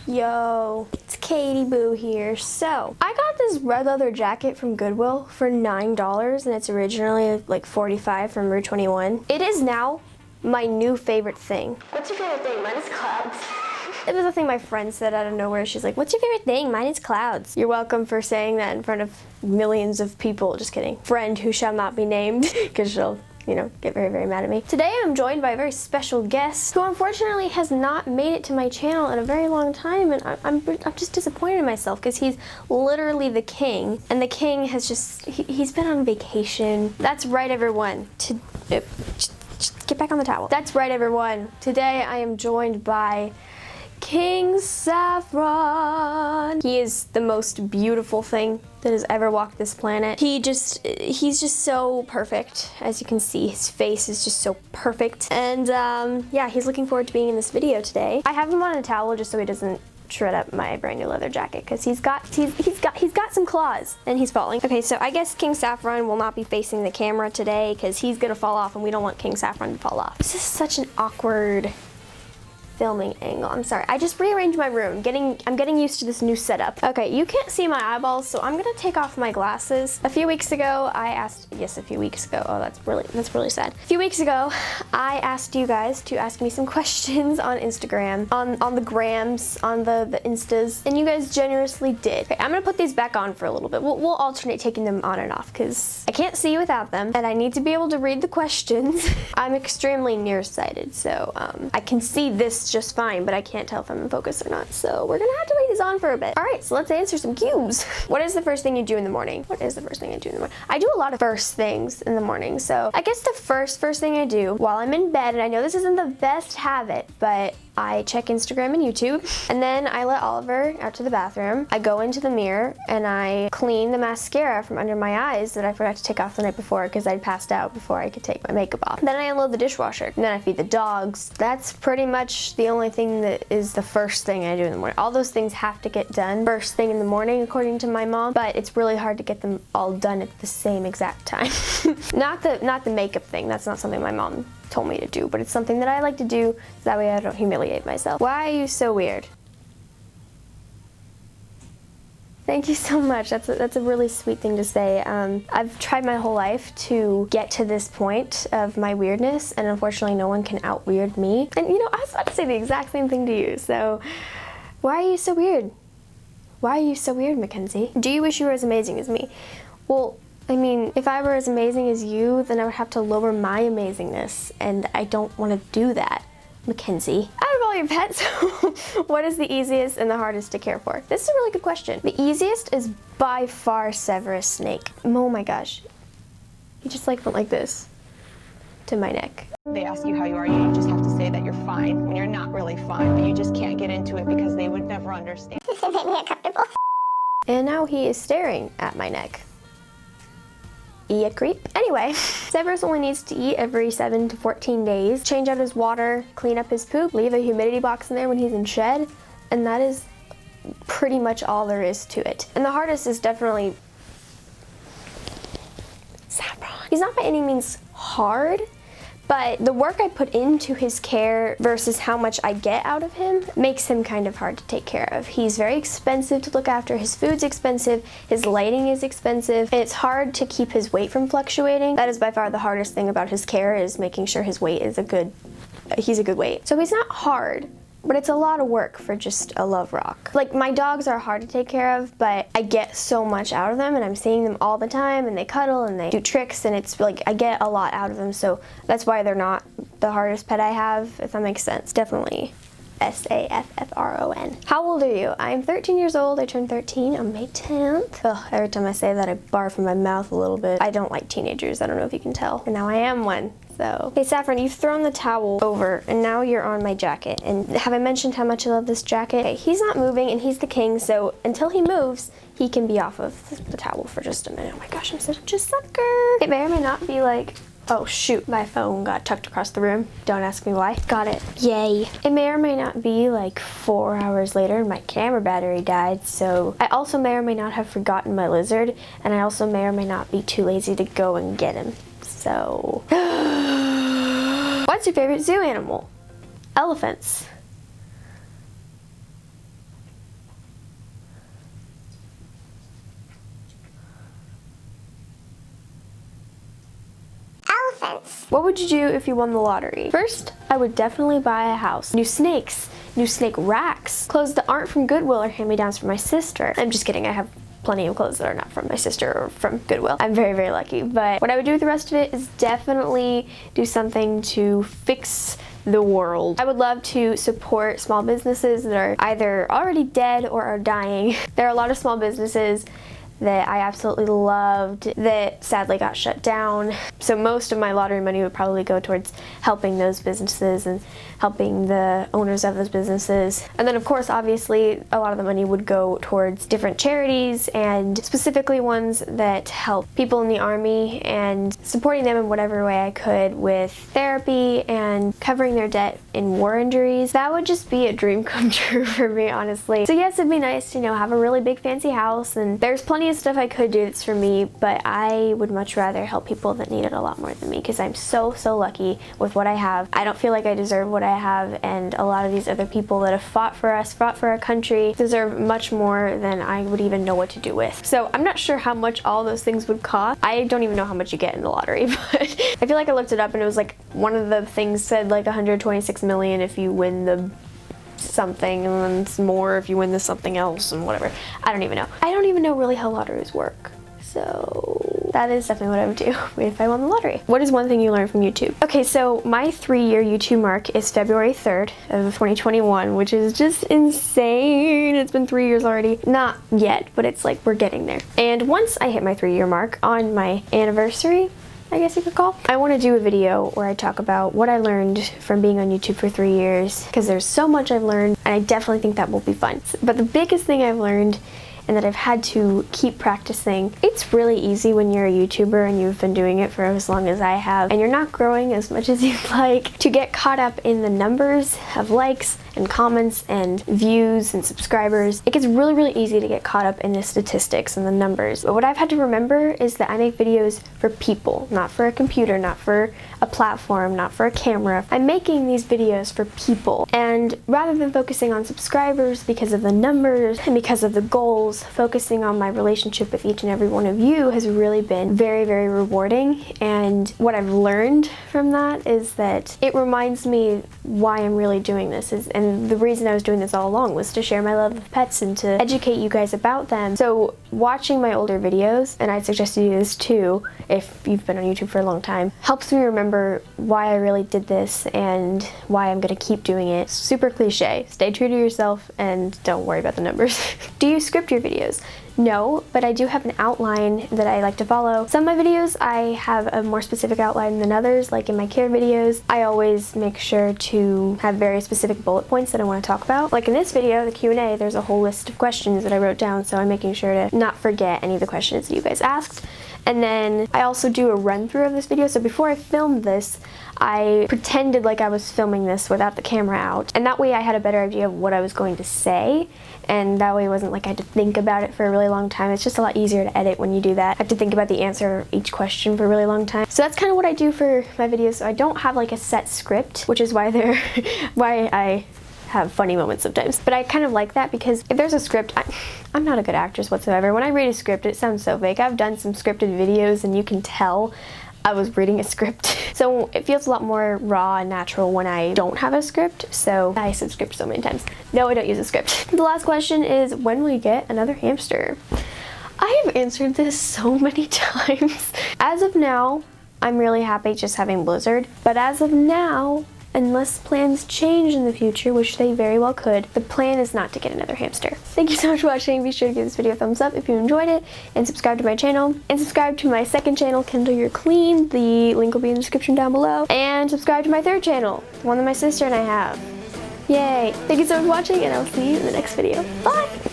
Yo, it's Katie Boo here. So, I got this red leather jacket from Goodwill for $9 and it's originally like $45 from Rue 21. It is now my new favorite thing. What's your favorite thing? Mine is clouds. It was a thing my friend said out of nowhere. She's like, what's your favorite thing? Mine is clouds. You're welcome for saying that in front of millions of people. Just kidding. Friend who shall not be named because she'll, get very, very mad at me. Today I'm joined by a very special guest who unfortunately has not made it to my channel in a very long time, and I'm just disappointed in myself because he's literally the king, and the king has he's been on vacation. That's right, everyone. Just get back on the towel. That's right, everyone. Today I am joined by King Saffron. He is the most beautiful thing that has ever walked this planet. He's just so perfect. As you can see, his face is just so perfect. And yeah, he's looking forward to being in this video today. I have him on a towel just so he doesn't shred up my brand new leather jacket because he's got some claws and he's falling. Okay, so I guess King Saffron will not be facing the camera today because he's gonna fall off and we don't want King Saffron to fall off. This is such an awkward filming angle. I'm sorry. I just rearranged my room. I'm getting used to this new setup. Okay, you can't see my eyeballs, so I'm gonna take off my glasses. A few weeks ago, oh, that's really sad. A few weeks ago, I asked you guys to ask me some questions on Instagram, on the grams, on the instas, and you guys generously did. Okay, I'm gonna put these back on for a little bit. We'll alternate taking them on and off because I can't see without them, and I need to be able to read the questions. I'm extremely nearsighted, so I can see this just fine, but I can't tell if I'm in focus or not, so we're gonna have to leave these on for a bit. All right, so let's answer some cues. What is the first thing you do in the morning? What is the first thing I do in the morning? I do a lot of first things in the morning, so I guess the first thing I do while I'm in bed, and I know this isn't the best habit, but I check Instagram and YouTube, and then I let Oliver out to the bathroom. I go into the mirror and I clean the mascara from under my eyes that I forgot to take off the night before because I'd passed out before I could take my makeup off. Then I unload the dishwasher, and then I feed the dogs. That's pretty much the only thing that is the first thing I do in the morning. All those things have to get done first thing in the morning, according to my mom, but it's really hard to get them all done at the same exact time. Not the makeup thing. That's not something my mom told me to do, but it's something that I like to do so that way I don't humiliate myself. Why are you so weird? Thank you so much. That's a really sweet thing to say. I've tried my whole life to get to this point of my weirdness, and unfortunately no one can out-weird me. And I was about to say the exact same thing to you, so why are you so weird? Why are you so weird, Mackenzie? Do you wish you were as amazing as me? Well, I mean, if I were as amazing as you, then I would have to lower my amazingness, and I don't want to do that, Mackenzie. Out of all your pets, what is the easiest and the hardest to care for? This is a really good question. The easiest is by far Severus Snake. Oh my gosh. He just went like this to my neck. They ask you how you are, you just have to say that you're fine when you're not really fine, but you just can't get into it because they would never understand. This is making me uncomfortable. And now he is staring at my neck. A creep. Anyway, Severus only needs to eat every 7 to 14 days, change out his water, clean up his poop, leave a humidity box in there when he's in shed, and that is pretty much all there is to it. And the hardest is definitely Saffron. He's not by any means hard, but the work I put into his care versus how much I get out of him makes him kind of hard to take care of. He's very expensive to look after, his food's expensive, his lighting is expensive, and it's hard to keep his weight from fluctuating. That is by far the hardest thing about his care, is making sure his weight is he's a good weight. So he's not hard, but it's a lot of work for just a love rock. Like, my dogs are hard to take care of, but I get so much out of them, and I'm seeing them all the time, and they cuddle, and they do tricks, and it's like, I get a lot out of them, so that's why they're not the hardest pet I have, if that makes sense. Definitely Saffron. How old are you? I'm 13 years old. I turned 13 on May 10th. Ugh, every time I say that, I barf in my mouth a little bit. I don't like teenagers. I don't know if you can tell. And now I am one. So, hey Saffron, you've thrown the towel over and now you're on my jacket. And have I mentioned how much I love this jacket? Okay, he's not moving and he's the king, so until he moves, he can be off of the towel for just a minute. Oh my gosh, I'm such a sucker. It may or may not be like, oh shoot, my phone got tucked across the room. Don't ask me why. Got it. Yay. It may or may not be like 4 hours later and my camera battery died, so I also may or may not have forgotten my lizard, and I also may or may not be too lazy to go and get him. So, what's your favorite zoo animal? Elephants. offense. What would you do if you won the lottery? First, I would definitely buy a house. New snakes, new snake racks, clothes that aren't from Goodwill or hand-me-downs from my sister. I'm just kidding, I have plenty of clothes that are not from my sister or from Goodwill. I'm very, very lucky. But what I would do with the rest of it is definitely do something to fix the world. I would love to support small businesses that are either already dead or are dying. There are a lot of small businesses that I absolutely loved that sadly got shut down. So most of my lottery money would probably go towards helping those businesses and helping the owners of those businesses. And then of course, obviously, a lot of the money would go towards different charities and specifically ones that help people in the army and supporting them in whatever way I could with therapy and covering their debt in war injuries. That would just be a dream come true for me, honestly. So yes, it'd be nice to, have a really big fancy house, and there's plenty of stuff I could do that's for me, but I would much rather help people that need it a lot more than me because I'm so lucky with what I have. I don't feel like I deserve what I have, and a lot of these other people that have fought for us, fought for our country, deserve much more than I would even know what to do with. So I'm not sure how much all those things would cost. I don't even know how much you get in the lottery, but I feel like I looked it up and it was like one of the things said like 126 million if you win the something, and then it's more if you win this something else and whatever. I don't even know. I don't even know really how lotteries work. So that is definitely what I would do if I won the lottery. What is one thing you learned from YouTube? Okay, so my 3-year YouTube mark is February 3rd of 2021, which is just insane. It's been 3 years already. Not yet, but it's like we're getting there. And once I hit my 3-year mark on my anniversary, I guess you could call, I want to do a video where I talk about what I learned from being on YouTube for 3 years, because there's so much I've learned, and I definitely think that will be fun. But the biggest thing I've learned and that I've had to keep practicing, it's really easy when you're a YouTuber and you've been doing it for as long as I have, and you're not growing as much as you'd like, to get caught up in the numbers of likes and comments and views and subscribers. It gets really easy to get caught up in the statistics and the numbers. But what I've had to remember is that I make videos for people, not for a computer, not for a platform, not for a camera. I'm making these videos for people. And rather than focusing on subscribers because of the numbers and because of the goals, focusing on my relationship with each and every one of you has really been very rewarding. And what I've learned from that is that it reminds me why I'm really doing this, and the reason I was doing this all along was to share my love of pets and to educate you guys about them. So watching my older videos, and I'd suggest you do this too if you've been on YouTube for a long time, helps me remember why I really did this and why I'm gonna keep doing it. Super cliche. Stay true to yourself and don't worry about the numbers. Do you script your videos? No, but I do have an outline that I like to follow. Some of my videos I have a more specific outline than others, like in my care videos. I always make sure to have very specific bullet points that I want to talk about. Like in this video, the Q&A, there's a whole list of questions that I wrote down, so I'm making sure to not forget any of the questions that you guys asked. And then I also do a run through of this video, so before I filmed this, I pretended like I was filming this without the camera out, and that way I had a better idea of what I was going to say, and that way it wasn't like I had to think about it for a really long time. It's just a lot easier to edit when you do that. I have to think about the answer of each question for a really long time. So that's kind of what I do for my videos. So I don't have like a set script, which is why why I have funny moments sometimes. But I kind of like that because if there's a script, I'm not a good actress whatsoever. When I read a script, it sounds so fake. I've done some scripted videos and you can tell I was reading a script. So it feels a lot more raw and natural when I don't have a script. So I said script so many times. No, I don't use a script. The last question is, when will you get another hamster? I have answered this so many times. As of now, I'm really happy just having Blizzard. But as of now, unless plans change in the future, which they very well could, the plan is not to get another hamster. Thank you so much for watching. Be sure to give this video a thumbs up if you enjoyed it, and subscribe to my channel, and subscribe to my second channel, Kindle Your Clean. The link will be in the description down below, and subscribe to my third channel, the one that my sister and I have. Yay! Thank you so much for watching, and I'll see you in the next video. Bye!